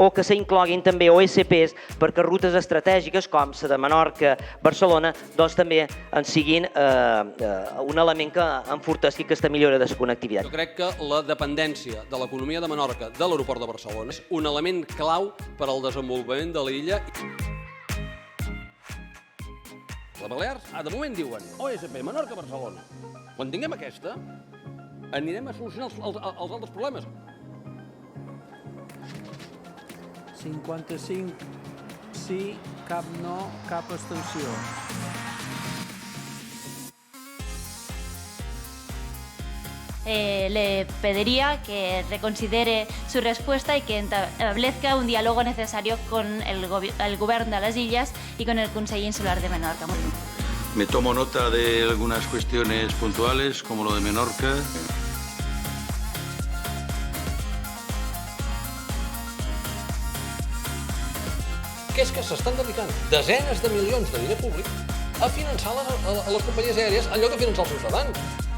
o que s'incloguin també OSPs perquè rutes estratègiques com la de Menorca-Barcelona doncs també en siguin un element que enfortesqui aquesta millora de la connectivitat. Jo crec que la dependència de l'economia de Menorca de l'aeroport de Barcelona és un element clau per al desenvolupament de l'illa. Les Balears, de moment diuen OSP, Menorca-Barcelona. Quan tinguem aquesta, anirem a solucionar els altres problemes. 55 sí, cap no, cap abstenció. Le pediría que reconsidere su respuesta y que establezca un diálogo necesario con el Gobierno de las Illes y con el Consell Insular de Menorca. Me tomo nota de algunas cuestiones puntuales, como lo de Menorca. Que és que s'estan dedicant desenes de milions de diner públic a finançar a les companyies aèries en lloc de finançar els ciutadans.